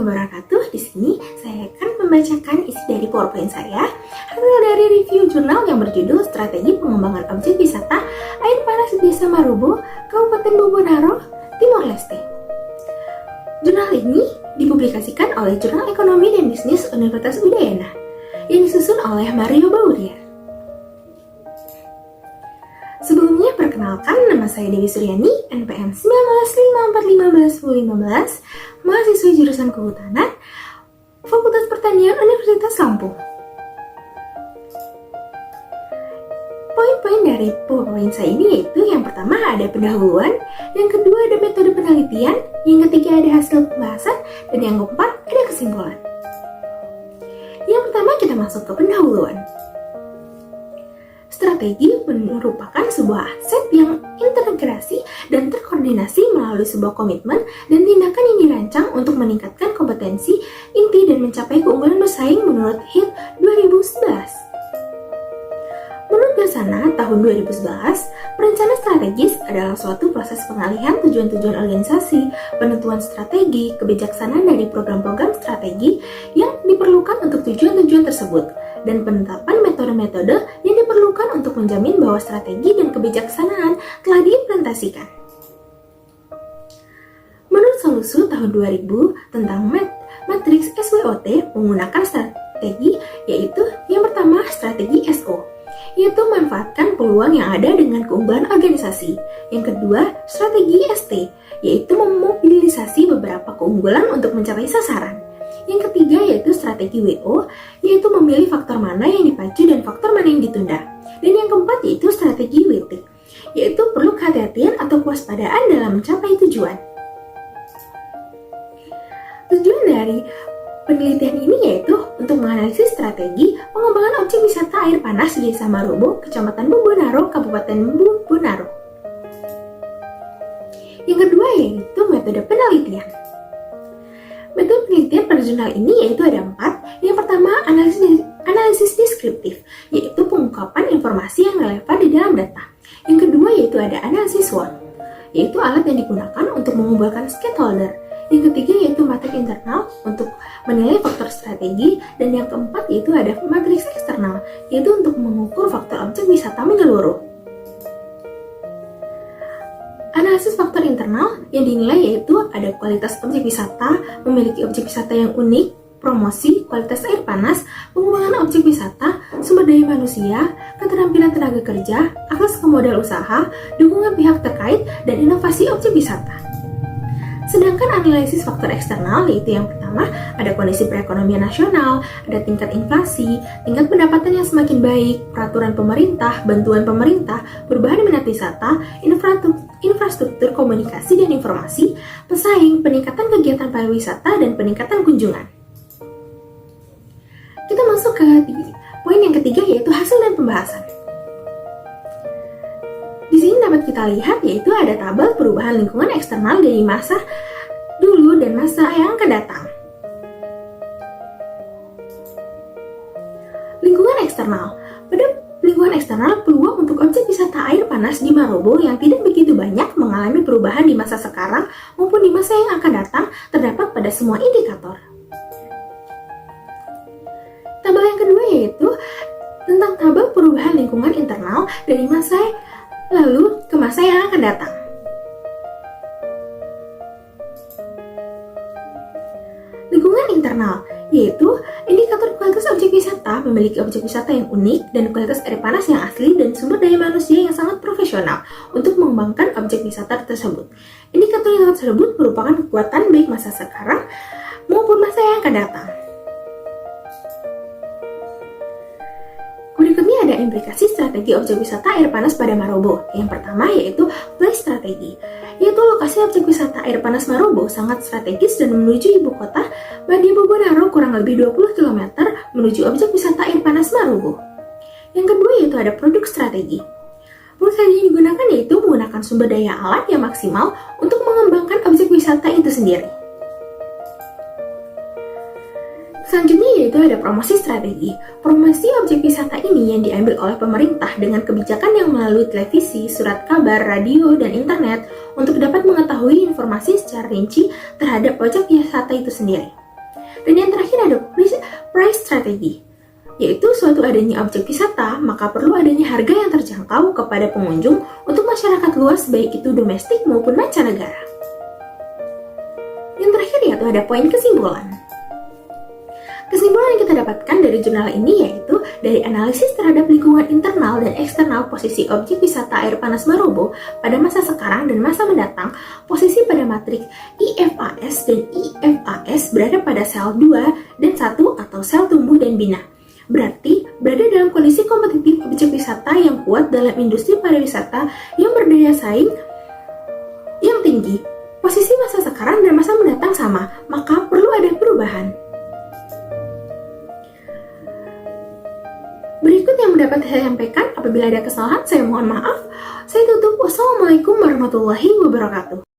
wabarakatuh. Di sini saya akan membacakan isi dari PowerPoint saya, hasil dari review jurnal yang berjudul Strategi Pengembangan Objek Wisata Air Panas Desa Marobo, Kabupaten Bobonaro, Timor Leste. Jurnal ini dipublikasikan oleh Jurnal Ekonomi dan Bisnis Universitas Udayana, yang disusun oleh Mario Baurier. Sebelumnya, perkenalkan, nama saya Dewi Suryani, NPM 1954151015, mahasiswa jurusan Kehutanan, Fakultas Pertanian Universitas Lampung. Poin-poin dari PowerPoint saya ini yaitu yang pertama ada pendahuluan, yang kedua ada metode penelitian, yang ketiga ada hasil pembahasan, dan yang keempat ada kesimpulan. Yang pertama kita masuk ke pendahuluan. Strategi merupakan sebuah aset yang integrasi dan terkoordinasi melalui sebuah komitmen dan tindakan yang dirancang untuk meningkatkan kompetensi inti dan mencapai keunggulan bersaing menurut HIT 2011. Menurut Dasana tahun 2011, perencanaan strategis adalah suatu proses pengalihan tujuan-tujuan organisasi, penentuan strategi, kebijaksanaan dari program-program strategi yang diperlukan untuk tujuan-tujuan tersebut, dan penetapan metode-metode yang diperlukan untuk menjamin bahwa strategi dan kebijaksanaan telah diimplementasikan. Menurut Solusu tahun 2000 tentang matriks SWOT menggunakan strategi, yaitu yang pertama strategi SO, yaitu manfaatkan peluang yang ada dengan keunggulan organisasi. Yang kedua, strategi ST, yaitu memobilisasi beberapa keunggulan untuk mencapai sasaran. Yang ketiga yaitu strategi WO, yaitu memilih faktor mana yang dipacu dan faktor mana yang ditunda. Dan yang keempat yaitu strategi WT, yaitu perlu kehati-hatian atau kewaspadaan dalam mencapai tujuan. Tujuan dari penelitian ini yaitu untuk menganalisis strategi pengembangan objek wisata air panas di Desa Marobo, Kecamatan Bobonaro, Kabupaten Bobonaro. Yang kedua yaitu metode penelitian. Metode penelitian pada jurnal ini yaitu ada 4. Yang pertama, analisis deskriptif, yaitu pengungkapan informasi yang relevan di dalam data. Yang kedua yaitu ada analisis SWOT, yaitu alat yang digunakan untuk mengumpulkan stakeholder. Yang ketiga yaitu matriks internal untuk menilai faktor strategi, dan yang keempat yaitu ada matriks eksternal, yaitu untuk mengukur faktor objek wisata menyeluruh. Analisis faktor internal yang dinilai yaitu ada kualitas objek wisata, memiliki objek wisata yang unik, promosi, kualitas air panas, pengembangan objek wisata, sumber daya manusia, keterampilan tenaga kerja, akses ke modal usaha, dukungan pihak terkait, dan inovasi objek wisata. Sedangkan analisis faktor eksternal yaitu yang pertama ada kondisi perekonomian nasional, ada tingkat inflasi, tingkat pendapatan yang semakin baik, peraturan pemerintah, bantuan pemerintah, perubahan minat wisata, infrastruktur komunikasi dan informasi, pesaing, peningkatan kegiatan pariwisata, dan peningkatan kunjungan. Kita masuk ke poin yang ketiga yaitu hasil dan pembahasan. Di sini dapat kita lihat yaitu ada tabel perubahan lingkungan eksternal dari masa dulu dan masa yang akan datang. Lingkungan eksternal. Pada lingkungan eksternal, peluang untuk objek wisata air panas di Marobo yang tidak begitu banyak mengalami perubahan di masa sekarang maupun di masa yang akan datang terdapat pada semua indikator. Tabel yang kedua yaitu tentang tabel perubahan lingkungan internal dari masa lalu ke masa yang akan datang. Lingkungan internal yaitu indikator kualitas objek wisata, memiliki objek wisata yang unik dan kualitas air panas yang asli dan sumber daya manusia yang sangat profesional untuk mengembangkan objek wisata tersebut. Indikator tersebut merupakan kekuatan baik masa sekarang maupun masa yang akan datang. Berikutnya ada implikasi strategi objek wisata air panas pada Marobo. Yang pertama yaitu place strategi, yaitu lokasi objek wisata air panas Marobo sangat strategis dan menuju ibu kota Badia Bobonaro kurang lebih 20 km menuju objek wisata air panas Marobo. Yang kedua yaitu ada produk strategi. Produk strategi yang digunakan yaitu menggunakan sumber daya alat yang maksimal untuk mengembangkan objek wisata itu sendiri. Selanjutnya yaitu ada promosi strategi. Promosi objek wisata ini yang diambil oleh pemerintah dengan kebijakan yang melalui televisi, surat kabar, radio, dan internet untuk dapat mengetahui informasi secara rinci terhadap objek wisata itu sendiri. Dan yang terakhir ada price strategy, yaitu suatu adanya objek wisata, maka perlu adanya harga yang terjangkau kepada pengunjung untuk masyarakat luas, baik itu domestik maupun mancanegara. Yang terakhir yaitu ada poin kesimpulan. Kesimpulan yang kita dapatkan dari jurnal ini yaitu dari analisis terhadap lingkungan internal dan eksternal posisi objek wisata air panas Marobo pada masa sekarang dan masa mendatang, posisi pada matriks IFAS dan IFAS berada pada sel 2 dan 1 atau sel tumbuh dan bina. Berarti berada dalam kondisi kompetitif objek wisata yang kuat dalam industri pariwisata yang berdaya saing yang tinggi. Posisi masa sekarang dan masa mendatang sama, maka perlu ada perubahan. Berikut yang dapat saya sampaikan. Apabila ada kesalahan, saya mohon maaf. Saya tutup. Wassalamualaikum warahmatullahi wabarakatuh.